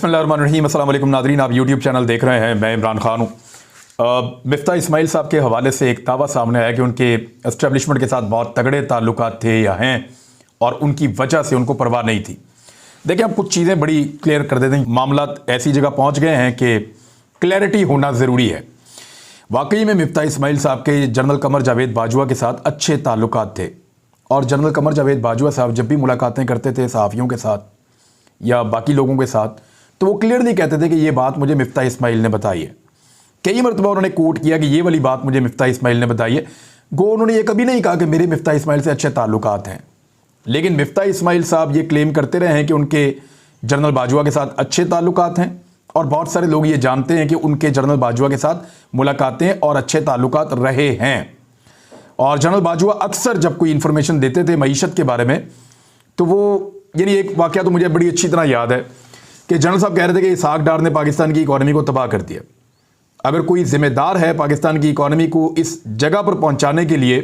बिस्मिल्लाहिर्रहमानिर्रहीम। अस्सलाम वालेकुम नादरीन, आप यूट्यूब चैनल देख रहे हैं। मैं इमरान खान हूँ। मिफ्ता इस्माइल साहब के हवाले से एक दावा सामने आया कि उनके एस्टेब्लिशमेंट के साथ बहुत तगड़े ताल्लुकात थे या हैं और उनकी वजह से उनको परवाह नहीं थी। देखिए, हम कुछ चीज़ें बड़ी क्लियर कर देते हैं। मामला ऐसी जगह पहुँच गए हैं कि क्लैरिटी होना ज़रूरी है। वाकई में मिफ्ता इस्माइल साहब के जनरल कमर जावेद बाजवा के साथ अच्छे ताल्लुकात थे और जनरल कमर जावेद बाजवा साहब जब भी मुलाकातें करते थे सहाफ़ियों के साथ या बाकी लोगों के साथ, तो वो क्लियरली कहते थे कि ये बात मुझे मिफ्ता इस्माइल ने बताई है। कई मरतबा उन्होंने कोट किया कि ये वाली बात मुझे मिफ्ता इस्माइल ने बताई है। गो उन्होंने ये कभी नहीं कहा कि मेरे मिफ्ता इस्माइल से अच्छे ताल्लुकात हैं, लेकिन मिफ्ता इस्माइल साहब ये क्लेम करते रहे हैं कि उनके जनरल बाजवा के साथ अच्छे ताल्लुकात हैं और बहुत सारे लोग ये जानते हैं कि उनके जनरल बाजवा के साथ मुलाकातें और अच्छे ताल्लुकात रहे हैं। और जनरल बाजवा अक्सर जब कोई इंफॉर्मेशन देते थे मईशत के बारे में, तो वो यानी एक वाक़या तो मुझे बड़ी अच्छी तरह याद है कि जनरल साहब कह रहे थे कि इसहाक डार ने पाकिस्तान की इकॉनमी को तबाह कर दिया। अगर कोई ज़िम्मेदार है पाकिस्तान की इकॉनमी को इस जगह पर पहुंचाने के लिए,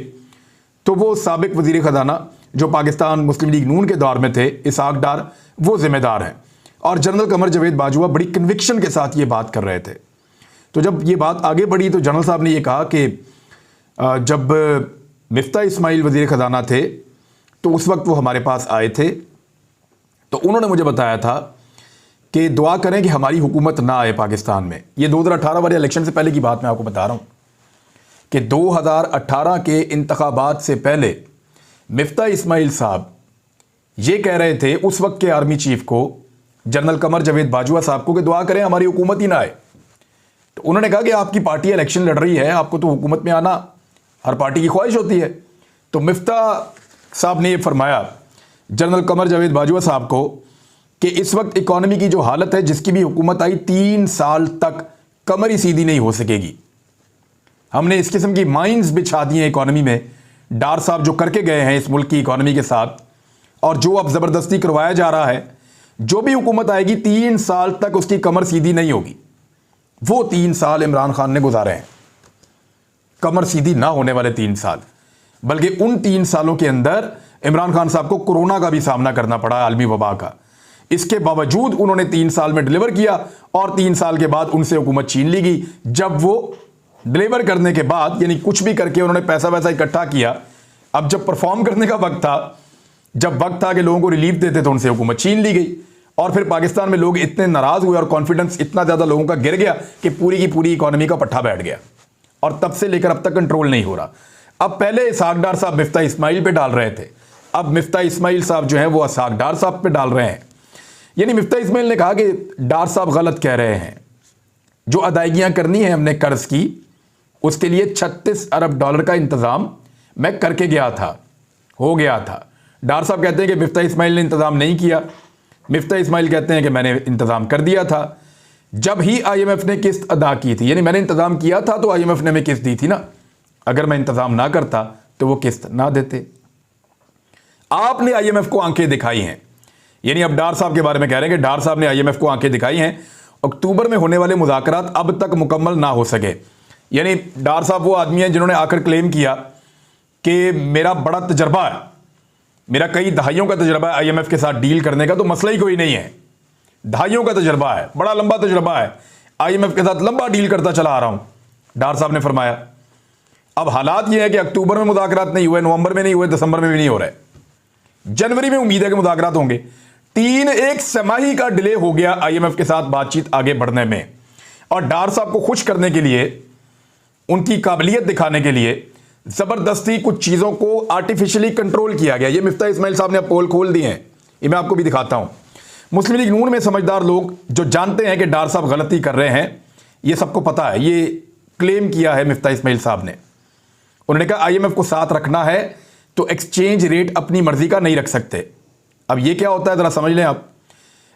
तो वो साबिक वज़ीर ख़जाना जो पाकिस्तान मुस्लिम लीग नून के दौर में थे, इसहाक डार, वो ज़िम्मेदार हैं। और जनरल कमर जावेद बाजवा बड़ी कन्विक्शन के साथ ये बात कर रहे थे। तो जब ये बात आगे बढ़ी तो जनरल साहब ने ये कहा कि जब मिफ्ता इस्माइल वज़ीर ख़जाना थे तो उस वक्त वो हमारे पास आए थे, तो उन्होंने मुझे बताया था कि दुआ करें कि हमारी हुकूमत ना आए पाकिस्तान में। ये 2018 वाले इलेक्शन से पहले की बात मैं आपको बता रहा हूँ कि 2018 के इंतखाबात से पहले मिफ्ता इस्माइल साहब ये कह रहे थे उस वक्त के आर्मी चीफ को, जनरल कमर जावेद बाजवा साहब को, कि दुआ करें हमारी हुकूमत ही ना आए। तो उन्होंने कहा कि आपकी पार्टी इलेक्शन लड़ रही है, आपको तो हुकूमत में आना हर पार्टी की ख्वाहिश होती है। तो मिफ्ता साहब ने यह फरमाया जनरल कमर जावेद बाजवा साहब को कि इस वक्त इकॉनमी की जो हालत है, जिसकी भी हुकूमत आई 3 साल तक कमर ही सीधी नहीं हो सकेगी। हमने इस किस्म की माइंस बिछा दी हैं इकॉनमी में, डार साहब जो करके गए हैं इस मुल्क की इकॉनमी के साथ, और जो अब ज़बरदस्ती करवाया जा रहा है, जो भी हुकूमत आएगी 3 साल तक उसकी कमर सीधी नहीं होगी। वो 3 साल इमरान खान ने गुजारे हैं, कमर सीधी ना होने वाले 3 साल। बल्कि उन 3 सालों के अंदर इमरान खान साहब को कोरोना का भी सामना करना पड़ा, आलमी वबा का। इसके बावजूद उन्होंने 3 साल में डिलीवर किया और 3 साल के बाद उनसे हुकूमत छीन ली गई। जब वो डिलीवर करने के बाद, यानी कुछ भी करके उन्होंने पैसा वैसा इकट्ठा किया, अब जब परफॉर्म करने का वक्त था, जब वक्त था कि लोगों को रिलीफ देते, तो उनसे हुकूमत छीन ली गई। और फिर पाकिस्तान में लोग इतने नाराज हुए और कॉन्फिडेंस इतना ज़्यादा लोगों का गिर गया कि पूरी की पूरी इकॉनमी का पट्टा बैठ गया और तब से लेकर अब तक कंट्रोल नहीं हो रहा। अब पहले इसहाक डार साहब मिफ्ता इस्माइल पे डाल रहे थे, अब मिफ्ता इस्माइल साहब जो हैं वो इसहाक डार साहब पे डाल रहे हैं। यानी मिफ्ता इस्माइल ने कहा कि डार साहब गलत कह रहे हैं, जो अदायगियां करनी है हमने कर्ज की, उसके लिए 36 अरब डॉलर का इंतज़ाम मैं करके गया था, हो गया था। डार साहब कहते हैं कि मिफ्ता इस्माइल ने इंतज़ाम नहीं किया, मिफ्ता इस्माइल कहते हैं कि मैंने इंतज़ाम कर दिया था। जब ही IMF ने किस्त अदा की थी, यानी मैंने इंतज़ाम किया था तो IMF ने हमें किस्त दी थी ना, अगर मैं इंतज़ाम ना करता तो वो किस्त ना देते। आपने IMF को आंखें दिखाई हैं, यानी अब डार साहब के बारे में कह रहे हैं कि डार साहब ने IMF को आंखें दिखाई हैं। अक्टूबर में होने वाले मुज़ाकरात अब तक मुकम्मल ना हो सके। यानी डार साहब वो आदमी हैं जिन्होंने आकर क्लेम किया कि मेरा बड़ा तजर्बा है, मेरा कई दहाइयों का तजर्बा है IMF के साथ डील करने का, तो मसला ही कोई नहीं है। दहाइयों का तजर्बा है, बड़ा लंबा तजर्बा है, IMF के साथ लंबा डील करता चला आ रहा हूं, डार साहब ने फरमाया। अब हालात ये है कि अक्टूबर में मुज़ाकरात नहीं हुए, नवंबर में नहीं हुए, दिसंबर में भी नहीं हो रहे, जनवरी में उम्मीद है कि मुज़ाकरात होंगे। 1 तिमाही का डिले हो गया IMF के साथ बातचीत आगे बढ़ने में। और डार साहब को खुश करने के लिए, उनकी काबिलियत दिखाने के लिए जबरदस्ती कुछ चीजों को आर्टिफिशियली कंट्रोल किया गया। ये मिफ्ता इस्माइल साहब ने पोल खोल दिए हैं, ये मैं आपको भी दिखाता हूं। मुस्लिम लीग नून में समझदार लोग जो जानते हैं कि डार साहब गलती कर रहे हैं, ये सबको पता है। ये क्लेम किया है मिफ्ता इस्माइल साहब ने, उन्होंने कहा IMF को साथ रखना है तो एक्सचेंज रेट अपनी मर्जी का नहीं रख सकते। अब ये क्या होता है जरा समझ लें आप।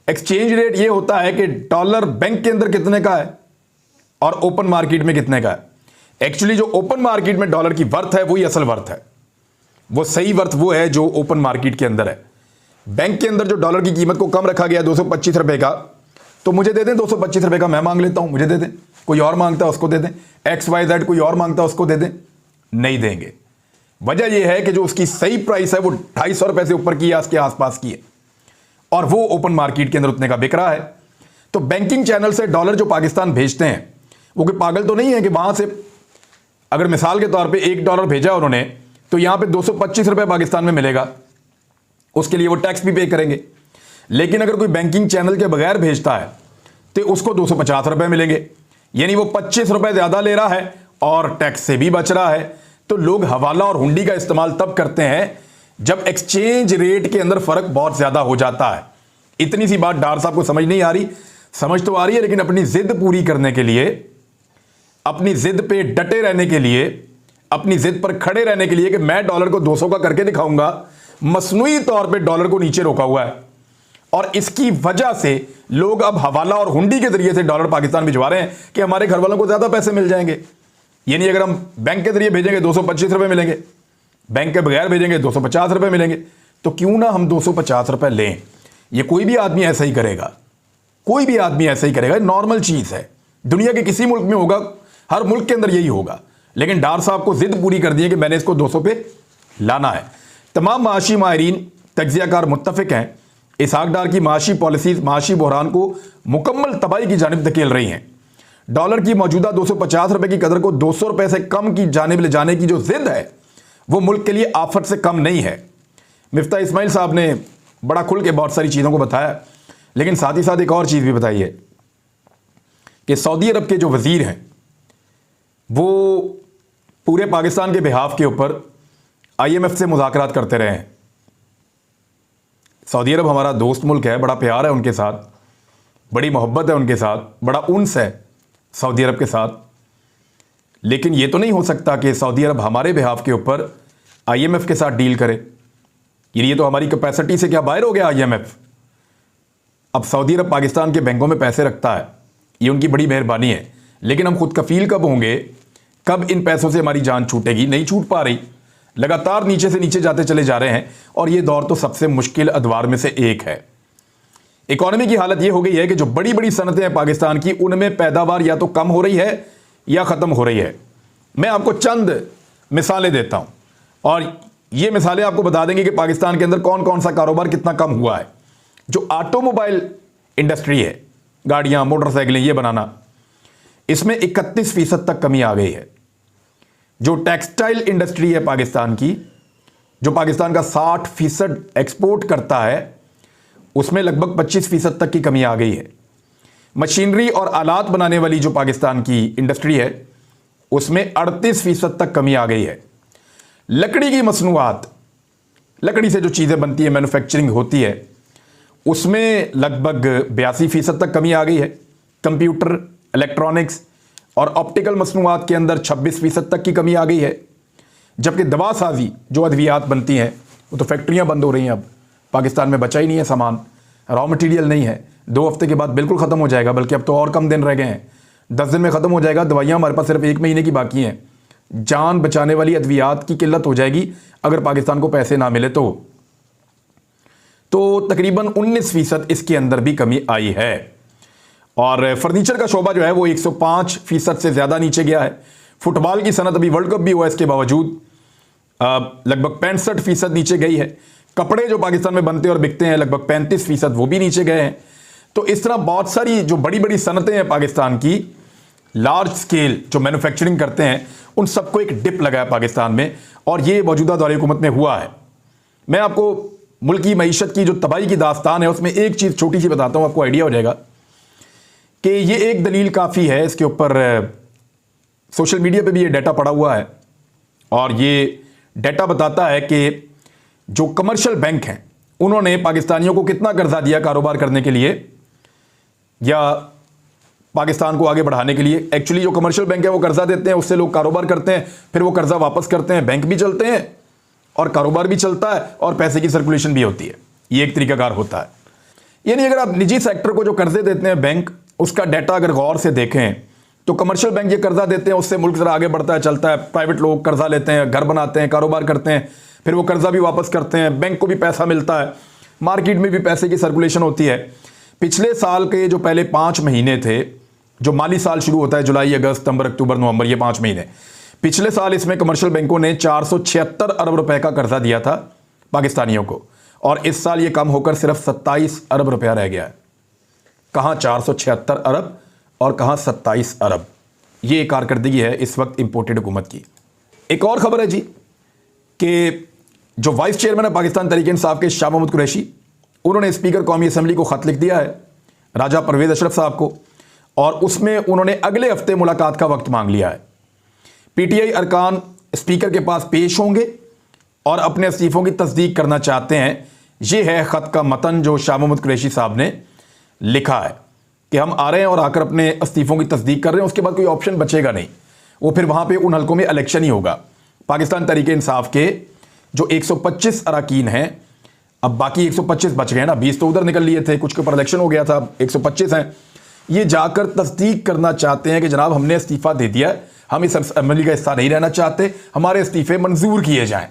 एक्सचेंज रेट ये होता है कि डॉलर बैंक के अंदर कितने का है और ओपन मार्केट में कितने का है। एक्चुअली जो ओपन मार्केट में डॉलर की वर्थ है वही असल वर्थ है, वो सही वर्थ वो है जो ओपन मार्केट के अंदर है। बैंक के अंदर जो डॉलर की कीमत को कम रखा गया 225 रुपए का, तो मुझे दे दें 225 रुपए का, मैं मांग लेता हूं, मुझे दे दें। कोई और मांगता है उसको दे दें, XYZ कोई और मांगता है उसको दे दें, नहीं देंगे। वजह यह है कि जो उसकी सही प्राइस है वो 250 रुपए से ऊपर की या उसके आसपास की है और वो ओपन मार्केट के अंदर उतने का बिक रहा है। तो बैंकिंग चैनल से डॉलर जो पाकिस्तान भेजते हैं, वो कोई पागल तो नहीं है कि वहां से अगर मिसाल के तौर पे $1 भेजा उन्होंने, तो यहां पे 225 रुपए पाकिस्तान में मिलेगा, उसके लिए वो टैक्स भी पे करेंगे। लेकिन अगर कोई बैंकिंग चैनल के बगैर भेजता है तो उसको 250 रुपए मिलेंगे, यानी वो 25 रुपए ज्यादा ले रहा है और टैक्स से भी बच रहा है। तो लोग हवाला और हुंडी का इस्तेमाल तब करते हैं जब एक्सचेंज रेट के अंदर फर्क बहुत ज्यादा हो जाता है। इतनी सी बात डार साहब को समझ नहीं आ रही, समझ तो आ रही है, लेकिन अपनी जिद पूरी करने के लिए, अपनी जिद पे डटे रहने के लिए, अपनी जिद पर खड़े रहने के लिए कि मैं डॉलर को 200 का करके दिखाऊंगा, मसनूई तौर पे डॉलर को नीचे रोका हुआ है। और इसकी वजह से लोग अब हवाला और हुंडी के जरिए से डॉलर पाकिस्तान भिजवा रहे हैं कि हमारे घर वालों को ज्यादा पैसे मिल जाएंगे। यानी अगर हम बैंक के जरिए भेजेंगे 225 रुपए मिलेंगे, बैंक के बगैर भेजेंगे 250 रुपए मिलेंगे। तो क्यों ना हम 250 रुपए लें। ये कोई भी आदमी ऐसा ही करेगा, कोई भी आदमी ऐसा ही करेगा, नॉर्मल चीज है, दुनिया के किसी मुल्क में होगा, हर मुल्क के अंदर यही होगा। लेकिन डार साहब को जिद पूरी कर दी है कि मैंने इसको 200 पे लाना है। तमाम माशी माहिरीन तज्जियाकार मुत्तफिक हैं, इसहाक डार की माशी पॉलिसीज माशी बहरान को मुकम्मल तबाही की जानिब धकेल रही हैं। डॉलर की मौजूदा 250 रुपए की कदर को 200 रुपए से कम की जानिब ले जाने की जो जिद है वो मुल्क के लिए आफत से कम नहीं है। मिफ्ता इस्माइल साहब ने बड़ा खुल के बहुत सारी चीज़ों को बताया, लेकिन साथ ही साथ एक और चीज़ भी बताई है कि सऊदी अरब के जो वज़ीर हैं वो पूरे पाकिस्तान के बिहाफ के ऊपर IMF से मुज़ाकरात करते रहे हैं। सऊदी अरब हमारा दोस्त मुल्क है, बड़ा प्यार है उनके साथ, बड़ी मोहब्बत है उनके साथ, बड़ा उन्स है सऊदी अरब के साथ। लेकिन ये तो नहीं हो सकता कि सऊदी अरब हमारे बिहाफ के ऊपर IMF के साथ डील करे। ये तो हमारी कैपेसिटी से क्या बाहर हो गया IMF। अब सऊदी अरब पाकिस्तान के बैंकों में पैसे रखता है, ये उनकी बड़ी मेहरबानी है, लेकिन हम खुद कफील कब होंगे, कब इन पैसों से हमारी जान छूटेगी? नहीं छूट पा रही, लगातार नीचे से नीचे जाते चले जा रहे हैं। और ये दौर तो सबसे मुश्किल अदवार में से एक है। इकोनॉमी की हालत ये हो गई है कि जो बड़ी बड़ी सनतें हैं पाकिस्तान की, उनमें पैदावार या तो कम हो रही है या ख़त्म हो रही है। मैं आपको चंद मिसालें देता हूँ और ये मिसालें आपको बता देंगे कि पाकिस्तान के अंदर कौन कौन सा कारोबार कितना कम हुआ है। जो ऑटोमोबाइल इंडस्ट्री है, गाड़ियाँ मोटरसाइकिलें ये बनाना, इसमें 31% तक कमी आ गई है। जो टेक्सटाइल इंडस्ट्री है पाकिस्तान की, जो पाकिस्तान का 60% एक्सपोर्ट करता है, उसमें लगभग 25% तक की कमी आ गई है। मशीनरी और आलात बनाने वाली जो पाकिस्तान की इंडस्ट्री है, उसमें 38% तक कमी आ गई है। लकड़ी की मसनूआत, लकड़ी से जो चीज़ें बनती है, मैन्युफैक्चरिंग होती है, उसमें लगभग 82% तक कमी आ गई है। कंप्यूटर, इलेक्ट्रॉनिक्स और ऑप्टिकल मसनूआत के अंदर 26% तक की कमी आ गई है। जबकि दवा साजी जो अद्वियात बनती हैं, वो तो फैक्ट्रियां बंद हो रही हैं। अब पाकिस्तान में बचा ही नहीं है सामान, रॉ मटेरियल नहीं है। 2 हफ्ते के बाद बिल्कुल ख़त्म हो जाएगा, बल्कि अब तो और कम दिन रह गए हैं, 10 दिन में ख़त्म हो जाएगा। दवाइयाँ हमारे पास सिर्फ 1 महीने की बाकी हैं। जान बचाने वाली अद्वियात की किल्लत हो जाएगी अगर पाकिस्तान को पैसे ना मिले तो तकरीबन 19% इसके अंदर भी कमी आई है। और फर्नीचर का शोबा जो है वो 105% से ज़्यादा नीचे गया है। फुटबॉल की सनत, अभी वर्ल्ड कप भी हुआ, इसके बावजूद लगभग 65% नीचे गई है। कपड़े जो पाकिस्तान में बनते और बिकते हैं लगभग 35%, वो भी नीचे गए हैं। तो इस तरह बहुत सारी जो बड़ी बड़ी सनतें हैं पाकिस्तान की, लार्ज स्केल जो मैन्युफैक्चरिंग करते हैं, उन सबको एक डिप लगा है पाकिस्तान में, और ये मौजूदा दौर हुकूमत में हुआ है। मैं आपको मुल्क की मईशत की जो तबाही की दास्तान है उसमें एक चीज़ छोटी सी बताता हूँ, आपको आइडिया हो जाएगा कि ये एक दलील काफ़ी है। इसके ऊपर सोशल मीडिया पे भी ये डाटा पड़ा हुआ है, और ये डाटा बताता है कि जो कमर्शियल बैंक हैं उन्होंने पाकिस्तानियों को कितना कर्जा दिया कारोबार करने के लिए या पाकिस्तान को आगे बढ़ाने के लिए। एक्चुअली जो कमर्शियल बैंक है वो कर्जा देते हैं, उससे लोग कारोबार करते हैं, फिर वो कर्जा वापस करते हैं, बैंक भी चलते हैं और कारोबार भी चलता है और पैसे की सर्कुलेशन भी होती है। ये एक तरीकाकार होता है। यानी अगर आप निजी सेक्टर को जो कर्जे देते हैं बैंक, उसका डाटा अगर गौर से देखें तो कमर्शियल बैंक ये कर्जा देते हैं, उससे मुल्क जरा आगे बढ़ता है, चलता है। प्राइवेट लोग कर्जा लेते हैं, घर बनाते हैं, कारोबार करते हैं, फिर वो कर्जा भी वापस करते हैं, बैंक को भी पैसा मिलता है, मार्केट में भी पैसे की सर्कुलेशन होती है। पिछले साल के जो पहले 5 महीने थे, जो माली साल शुरू होता है जुलाई, अगस्त, सितंबर, अक्टूबर, नवंबर, ये 5 महीने, पिछले साल इसमें कमर्शियल बैंकों ने 476 अरब रुपए का कर्जा दिया था पाकिस्तानियों को, और इस साल ये कम होकर सिर्फ 27 अरब रुपया रह गया है। कहाँ 476 अरब और कहाँ 27 अरब। ये कारकर्दगी है इस वक्त इंपोर्टेड हुकूमत की। एक और खबर है जी कि जो वाइस चेयरमैन है पाकिस्तान तहरीक-ए-इंसाफ के शाह महमूद कुरैशी, उन्होंने स्पीकर कौमी असम्बली को ख़त लिख दिया है राजा परवेज़ अशरफ साहब को, और उसमें उन्होंने अगले हफ्ते मुलाकात का वक्त मांग लिया है। पीटीआई अरकान स्पीकर के पास पेश होंगे और अपने इस्तीफ़ों की तस्दीक करना चाहते हैं। ये है ख़त का मतन जो शाह महमूद कुरैशी साहब ने लिखा है कि हम आ रहे हैं और आकर अपने इस्तीफ़ों की तस्दीक कर रहे हैं, उसके बाद कोई ऑप्शन बचेगा नहीं, वो फिर वहाँ पे उन हलकों में इलेक्शन ही होगा। पाकिस्तान तहरीक-ए-इंसाफ के जो 125 अरकान हैं, अब बाकी 125 बच गए ना, 20 तो उधर निकल लिए थे, कुछ के ऊपर इलेक्शन हो गया था, 125 हैं, ये जाकर तस्दीक करना चाहते हैं कि जनाब हमने इस्तीफ़ा दे दिया, हम इस असेंबली का हिस्सा नहीं रहना चाहते, हमारे इस्तीफ़े मंजूर किए जाएं।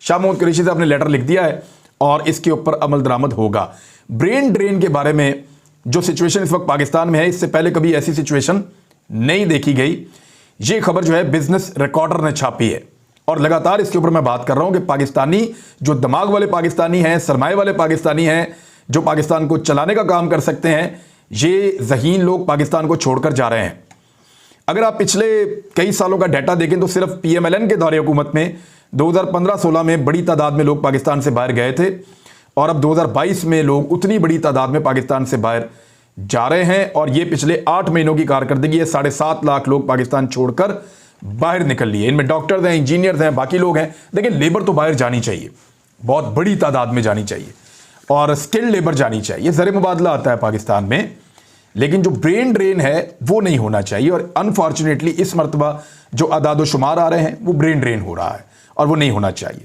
शाह महमूद कुरैशी साहब ने लेटर लिख दिया है और इसके ऊपर अमल दरामद होगा। ब्रेन ड्रेन के बारे में जो सिचुएशन इस वक्त पाकिस्तान में है, इससे पहले कभी ऐसी सिचुएशन नहीं देखी गई। ये खबर जो है बिजनेस रिकॉर्डर ने छापी है और लगातार इसके ऊपर मैं बात कर रहा हूं कि पाकिस्तानी जो दिमाग वाले पाकिस्तानी हैं, सरमाए वाले पाकिस्तानी हैं, जो पाकिस्तान को चलाने का काम कर सकते हैं, ये ज़हीन लोग पाकिस्तान को छोड़कर जा रहे हैं। अगर आप पिछले कई सालों का डाटा देखें तो सिर्फ PMLN के दौरे हुकूमत में 2015-16 में बड़ी तादाद में लोग पाकिस्तान से बाहर गए थे, और अब 2022 में लोग उतनी बड़ी तादाद में पाकिस्तान से बाहर जा रहे हैं। और ये पिछले 8 महीनों की कारकर्दगी है, 7.5 लाख लोग पाकिस्तान छोड़कर बाहर निकल लिए। इनमें डॉक्टर्स हैं, इंजीनियर्स हैं, बाकी लोग हैं। देखिए, लेबर तो बाहर जानी चाहिए, बहुत बड़ी तादाद में जानी चाहिए, और स्किल्ड लेबर जानी चाहिए। ज़र मुबादला आता है पाकिस्तान में, लेकिन जो ब्रेन ड्रेन है वो नहीं होना चाहिए। और अनफॉर्चुनेटली इस मरतबा जो अदाद शुमार आ रहे हैं वो ब्रेन ड्रेन हो रहा है और वो नहीं होना चाहिए।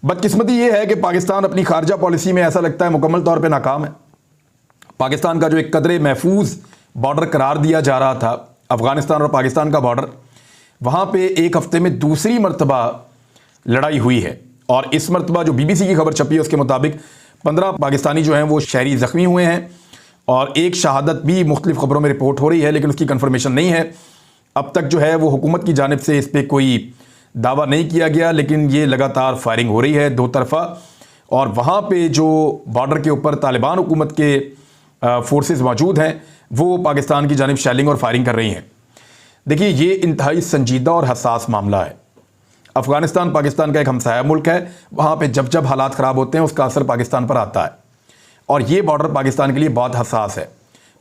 बदकिस्मती ये है कि पाकिस्तान अपनी खारजा पॉलिसी में ऐसा लगता है मुकम्मल तौर पे नाकाम है। पाकिस्तान का जो एक कदरे महफूज बॉर्डर करार दिया जा रहा था, अफगानिस्तान और पाकिस्तान का बॉर्डर, वहाँ पे एक हफ्ते में दूसरी मरतबा लड़ाई हुई है। और इस मरतबा जो BBC की खबर छपी है उसके मुताबिक 15 पाकिस्तानी जो हैं वो शहरी ज़ख्मी हुए हैं, और एक शहादत भी मुख्तलिफ खबरों में रिपोर्ट हो रही है, लेकिन उसकी कन्फर्मेशन नहीं है। अब तक जो है वो हुकूमत की जानिब से इस पर कोई दावा नहीं किया गया, लेकिन ये लगातार फायरिंग हो रही है दो तरफा। और वहाँ पे जो बॉर्डर के ऊपर तालिबान हुकूमत के फोर्सेस मौजूद हैं, वो पाकिस्तान की जानिब शेलिंग और फायरिंग कर रही हैं। देखिए, ये इंतहाई संजीदा और हसास मामला है। अफगानिस्तान पाकिस्तान का एक हमसाया मुल्क है, वहाँ पे जब जब हालात ख़राब होते हैं उसका असर पाकिस्तान पर आता है, और ये बॉर्डर पाकिस्तान के लिए बहुत हसास है।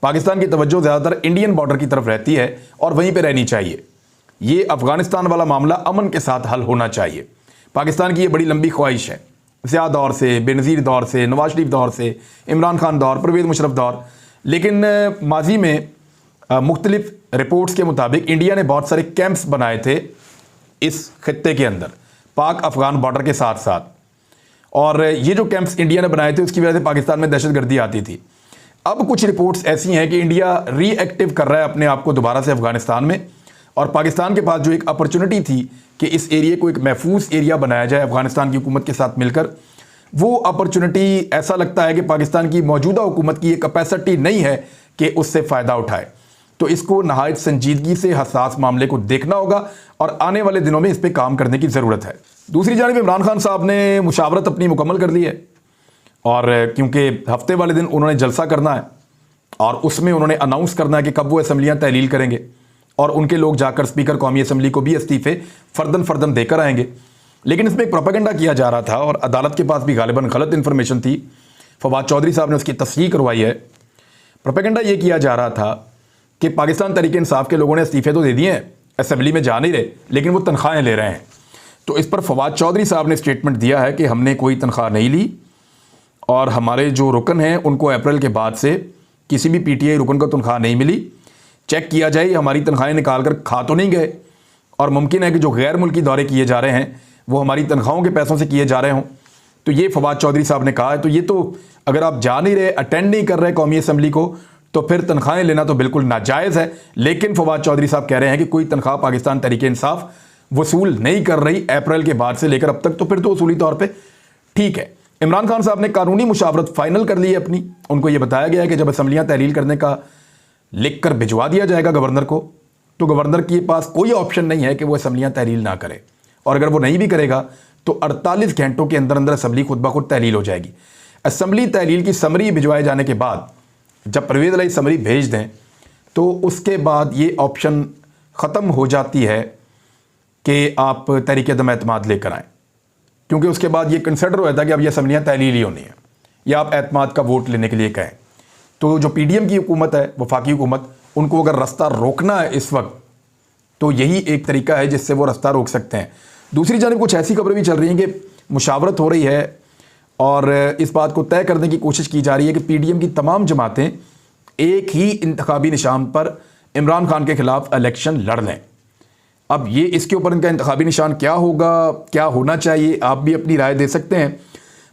पाकिस्तान की तवज्जो ज़्यादातर इंडियन बॉर्डर की तरफ रहती है और वहीं पर रहनी चाहिए। ये अफगानिस्तान वाला मामला अमन के साथ हल होना चाहिए। पाकिस्तान की ये बड़ी लंबी ख्वाहिश है, ज़िया दौर से, बेनज़ीर दौर से, नवाज शरीफ दौर से, इमरान खान दौर, परवेज़ मुशर्रफ दौर। लेकिन माजी में मुख्तलिफ रिपोर्ट्स के मुताबिक इंडिया ने बहुत सारे कैंप्स बनाए थे इस खत्ते के अंदर, पाक अफगान बॉर्डर के साथ साथ, और ये जो कैंप्स इंडिया ने बनाए थे उसकी वजह से पाकिस्तान में दहशतगर्दी आती थी। अब कुछ रिपोर्ट्स ऐसी हैं कि इंडिया रीएक्टिव कर रहा है अपने आप को दोबारा से अफगानिस्तान में, और पाकिस्तान के पास जो एक अपॉर्चुनिटी थी कि इस एरिया को एक महफूज एरिया बनाया जाए अफगानिस्तान की हुकूमत के साथ मिलकर, वो अपॉर्चुनिटी ऐसा लगता है कि पाकिस्तान की मौजूदा हुकूमत की ये कैपेसिटी नहीं है कि उससे फ़ायदा उठाए। तो इसको नहायत संजीदगी से हसास मामले को देखना होगा और आने वाले दिनों में इस पर काम करने की ज़रूरत है। दूसरी जानिब इमरान खान साहब ने मुशावरत अपनी मुकम्मल कर ली है, और क्योंकि हफ्ते वाले दिन उन्होंने जलसा करना है और उसमें उन्होंने अनाउंस करना है कि कब वो असम्बलियाँ तहलील करेंगे, और उनके लोग जाकर स्पीकर कौमी असम्बली को भी इस्तीफ़े फ़र्दन देकर आएंगे। लेकिन इसमें एक प्रोपेगेंडा किया जा रहा था और अदालत के पास भी गालिबन गलत इन्फॉर्मेशन थी, फवाद चौधरी साहब ने उसकी तस्दीक करवाई है। प्रोपेगेंडा ये किया जा रहा था कि पाकिस्तान तहरीक-ए-इंसाफ के लोगों ने इस्तीफ़े तो दे दिए हैं, असम्बली में जा नहीं रहे, लेकिन वो तनख्वाहें ले रहे हैं। तो इस पर फवाद चौधरी साहब ने स्टेटमेंट दिया है कि हमने कोई तनख्वाह नहीं ली, और हमारे जो रुकन हैं उनको अप्रैल के बाद से किसी भी PTI रुकन को तनख्वाह नहीं मिली। चेक किया जाए, हमारी तनख्वाहें निकाल कर खा तो नहीं गए, और मुमकिन है कि जो गैर मुल्की दौरे किए जा रहे हैं वो हमारी तनख्वाहों के पैसों से किए जा रहे हों। तो ये फवाद चौधरी साहब ने कहा है। तो ये तो अगर आप जा नहीं रहे, अटेंड नहीं कर रहे कौमी असम्बली को, तो फिर तनख्वाहें लेना तो बिल्कुल नाजायज़ है। लेकिन फवाद चौधरी साहब कह रहे हैं कि कोई तनख्वाह पाकिस्तान तहरीक-ए-इंसाफ वसूल नहीं कर रही अप्रैल के बाद से लेकर अब तक, तो फिर तो उसूली तौर पर ठीक है। इमरान खान साहब ने कानूनी मुशावरत फाइनल कर ली है अपनी। उनको ये बताया गया है कि जब असम्बलियाँ तहलील करने का लिख कर भिजवा दिया जाएगा गवर्नर को, तो गवर्नर के पास कोई ऑप्शन नहीं है कि वो असम्बलियाँ तहलील ना करे, और अगर वो नहीं भी करेगा तो 48 घंटों के अंदर अंदर असम्बली खुद ब खुद तहलील हो जाएगी। असम्बली तहलील की समरी भिजवाए जाने के बाद जब परवेज़ इलाही समरी भेज दें तो उसके बाद ये ऑप्शन ख़त्म हो जाती है कि आप तहरीक अदम एतमाद लेकर आएँ, क्योंकि उसके बाद ये कंसिडर हो जाता है कि अब ये असम्बलियाँ तहलीली होनी है या आप एतमाद का वोट लेने के लिए कहें। तो जो PDM की हुकूमत है, वफाकी हुकूमत, उनको अगर रास्ता रोकना है इस वक्त तो यही एक तरीका है जिससे वो रास्ता रोक सकते हैं। दूसरी जानिब कुछ ऐसी खबरें भी चल रही हैं कि मुशावरत हो रही है और इस बात को तय करने की कोशिश की जा रही है कि PDM की तमाम जमातें एक ही इंतखाबी निशान पर इमरान खान के खिलाफ इलेक्शन लड़ लें। अब ये इसके ऊपर इनका इंतखाबी निशान क्या होगा, क्या होना चाहिए, आप भी अपनी राय दे सकते हैं।